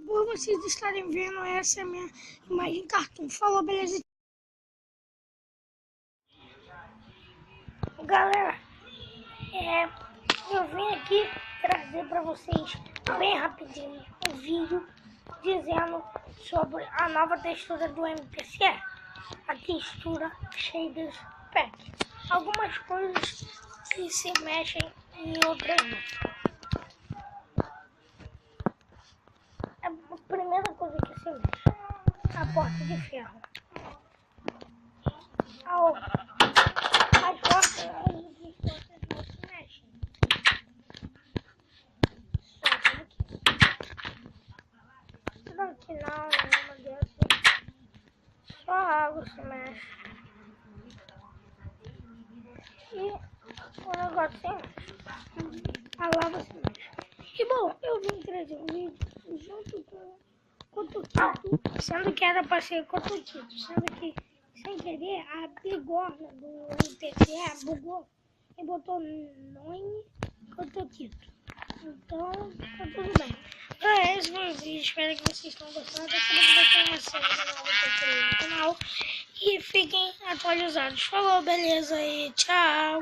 por vocês estarem vendo, essa é a minha imagem cartoon. Falou, beleza? Galera, eu vim aqui trazer para vocês bem rapidinho um vídeo dizendo sobre a nova textura do MPC, a textura Shaders Pack. Algumas coisas que se mexem e outras não. A primeira coisa que se mexe, a porta de ferro. As portas não se mexem. Só aqui não, nenhuma dessas. Só a água se mexe. E o negocinho a lava se mexe. E bom, eu vim trazer um vídeo junto com Cotoquito, sendo que era para ser Cotoquito, sendo que sem querer a bigorna do MPC bugou e botou nome Cotoquito. Então tá tudo bem. Esse foi o vídeo, espero que vocês tenham gostado. Espero que vocês tenham gostado do canal e fiquem atualizados. Falou, beleza e tchau!